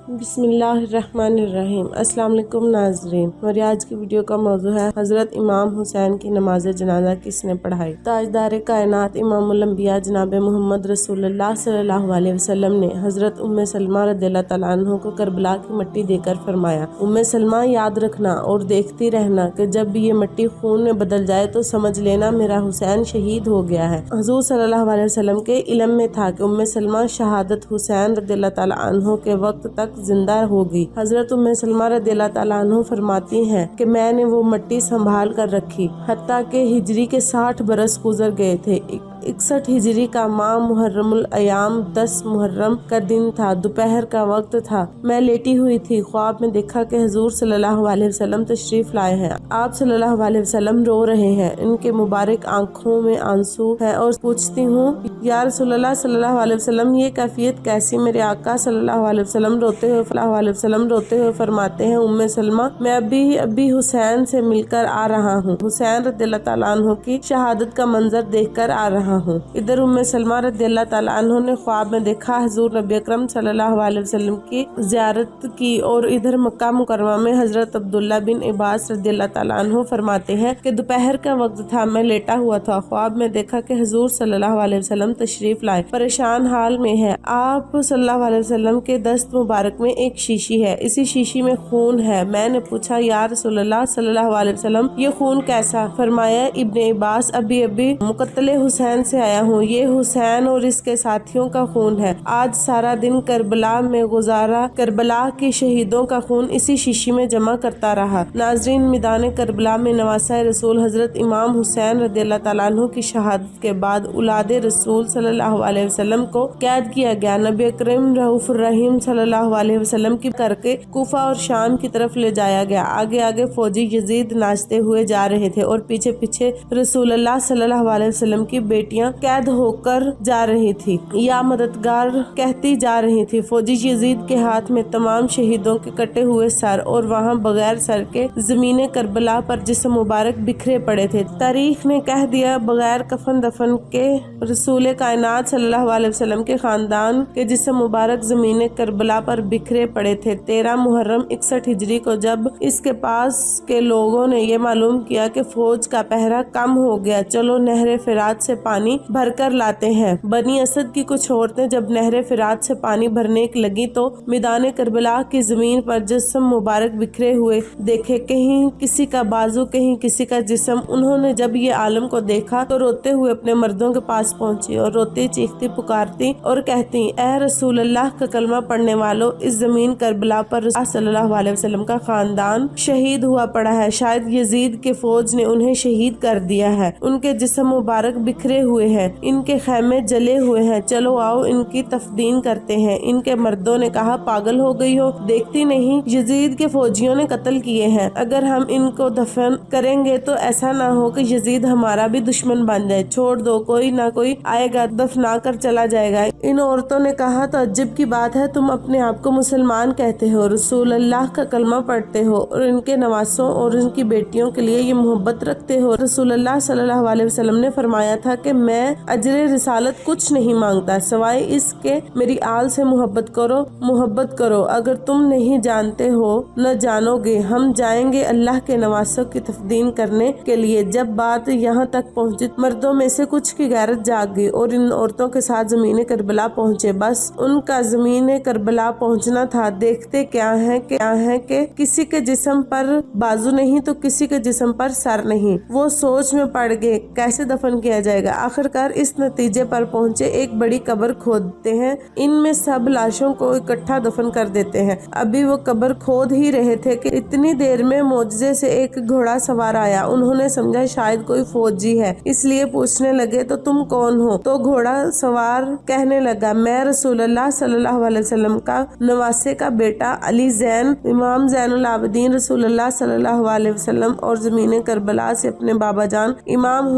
بسم اللہ الرحمن الرحیم۔ السلام علیکم ناظرین، ہماری آج کی ویڈیو کا موضوع ہے حضرت امام حسین کی نماز جنازہ کس نے پڑھائی۔ تاجدار کائنات امام الانبیاء جناب محمد رسول اللہ صلی اللہ علیہ وسلم نے حضرت ام سلمہ رضی اللہ تعالیٰ عنہ کو کربلا کی مٹی دے کر فرمایا، ام سلمہ یاد رکھنا اور دیکھتی رہنا کہ جب یہ مٹی خون میں بدل جائے تو سمجھ لینا میرا حسین شہید ہو گیا ہے۔ حضور صلی اللہ علیہ وسلم کے علم میں تھا کہ ام سلمہ شہادت حسین رضی اللہ تعالیٰ عنہ کے وقت تک زندہ ہوگی۔ حضرت ام سلمہ رضی اللہ تعالیٰ عنہ فرماتی ہیں کہ میں نے وہ مٹی سنبھال کر رکھی حتیٰ کہ ہجری کے 60 برس گزر گئے تھے۔ 61 ہجری کا ماہ محرم الایام 10 محرم کا دن تھا، دوپہر کا وقت تھا۔ میں لیٹی ہوئی تھی، خواب میں دیکھا کہ حضور صلی اللہ علیہ وسلم تشریف لائے ہیں۔ آپ صلی اللہ علیہ وسلم رو رہے ہیں، ان کے مبارک آنکھوں میں آنسو ہیں اور پوچھتی ہوں یا رسول اللہ صلی اللہ علیہ وسلم یہ کیفیت کیسی؟ میرے آقا صلی اللہ علیہ وسلم روتے ہوئے فرماتے ہیں، ام سلمہ میں ابھی حسین سے مل کر آ رہا ہوں، حسین رضی اللہ تعالیٰ عنہ کی شہادت کا منظر دیکھ کر آ رہا ہوں۔ ادھر ام سلمہ رضی اللہ تعالیٰ عنہ نے خواب میں دیکھا حضور نبی اکرم صلی اللہ علیہ وسلم کی زیارت کی، اور ادھر مکہ مکرمہ میں حضرت عبداللہ بن عباس رضی اللہ تعالیٰ عنہ فرماتے ہیں کہ دوپہر کا وقت تھا، میں لیٹا ہوا تھا، خواب میں دیکھا کہ حضور صلی اللہ علیہ وسلم تشریف لائے، پریشان حال میں ہے۔ آپ صلی اللہ علیہ وسلم کے دست مبارک میں ایک شیشی ہے، اسی شیشی میں خون ہے۔ میں نے پوچھا یا رسول اللہ صلی اللہ علیہ وسلم یہ خون کیسا؟ فرمایا ابن عباس ابھی مقتل حسین سے آیا ہوں، یہ حسین اور اس کے ساتھیوں کا خون ہے۔ آج سارا دن کربلا میں گزارا، کربلا کے شہیدوں کا خون اسی شیشی میں جمع کرتا رہا۔ ناظرین، میدان کربلا میں نواسہ رسول حضرت امام حسین رضی اللہ تعالیٰ عنہ کی شہادت کے بعد اولاد رسول صلی اللہ علیہ وسلم کو قید کیا گیا۔ نبی اکرم رؤوف الرحیم صلی اللہ علیہ وسلم کی کر کے کوفہ اور شام کی طرف لے جایا گیا۔ آگے فوجی یزید ناچتے ہوئے جا رہے تھے اور پیچھے رسول اللہ صلی اللہ علیہ وسلم کی بیٹیاں قید ہو کر جا رہی تھی یا مددگار کہتی جا رہی تھی۔ فوجی یزید کے ہاتھ میں تمام شہیدوں کے کٹے ہوئے سر اور وہاں بغیر سر کے زمین کربلا پر جسم مبارک بکھرے پڑے تھے۔ تاریخ نے کہہ دیا بغیر کفن دفن کے رسول کائنات صلی اللہ علیہ وسلم کے خاندان کے جسم مبارک زمین کربلا پر بکھرے پڑے تھے۔ 13 محرم 61 ہجری کو جب اس کے پاس کے لوگوں نے یہ معلوم کیا کہ فوج کا پہرا کم ہو گیا، چلو نہر فرات سے پانی بھر کر لاتے ہیں۔ بنی اسد کی کچھ عورتیں جب نہر فرات سے پانی بھرنے لگی تو میدان کربلا کی زمین پر جسم مبارک بکھرے ہوئے دیکھے، کہیں کسی کا بازو کہیں کسی کا جسم۔ انہوں نے جب یہ عالم کو دیکھا تو روتے ہوئے اپنے مردوں کے پاس پہنچی اور روتی چیختی پکارتی اور کہتی، اے رسول اللہ کا کلمہ پڑھنے والوں، اس زمین کربلا پر رسول صلی اللہ علیہ وسلم کا خاندان شہید ہوا پڑا ہے، شاید یزید کے فوج نے انہیں شہید کر دیا ہے، ان کے جسم مبارک بکھرے ہوئے ہیں، ان کے خیمے جلے ہوئے ہیں، چلو آؤ ان کی تفدین کرتے ہیں۔ ان کے مردوں نے کہا، پاگل ہو گئی ہو، دیکھتی نہیں یزید کے فوجیوں نے قتل کیے ہیں، اگر ہم ان کو دفن کریں گے تو ایسا نہ ہو کہ یزید ہمارا بھی دشمن بن جائے، چھوڑ دو، کوئی نہ کوئی آئے گا دفنا کر چلا جائے گا۔ ان عورتوں نے کہا، تعجب کی بات ہے، تم اپنے آپ کو مسلمان کہتے ہو، رسول اللہ کا کلمہ پڑھتے ہو اور ان کے نواسوں اور ان کی بیٹیوں کے لیے یہ محبت رکھتے ہو۔ رسول اللہ صلی اللہ علیہ وسلم نے فرمایا تھا کہ میں اجر رسالت کچھ نہیں مانگتا سوائے اس کے میری آل سے محبت کرو، اگر تم نہیں جانتے ہو نہ جانو گے، ہم جائیں گے اللہ کے نواسوں کی تفدین کرنے کے لیے۔ جب بات یہاں تک پہنچی، مردوں میں سے کچھ کی غیرت جاگ گئی اور ان عورتوں کے ساتھ زمین کربلا پہنچے۔ بس ان کا زمین کربلا پہنچنا تھا، دیکھتے کیا ہے کہ کسی کے جسم پر بازو نہیں تو کسی کے جسم پر سر نہیں۔ وہ سوچ میں پڑ گئے کیسے دفن کیا جائے گا۔ آخرکار اس نتیجے پر پہنچے، ایک بڑی قبر کھودتے ہیں، ان میں سب لاشوں کو اکٹھا دفن کر دیتے ہیں۔ ابھی وہ قبر کھود ہی رہے تھے کہ اتنی دیر میں معجزے سے ایک گھوڑا سوار آیا، انہوں نے سمجھا شاید کوئی فوجی ہے، اس لیے پوچھنے لگے تو تم کون ہو؟ تو گھوڑا سوار کہنے لگا، میں رسول اللہ صلی اللہ علیہ وسلم کا نواسے کا بیٹا علی زین، امام زین العابدین رسول اللہ صلی اللہ علیہ وسلم اور زمین کربلا سے اپنے بابا جان امام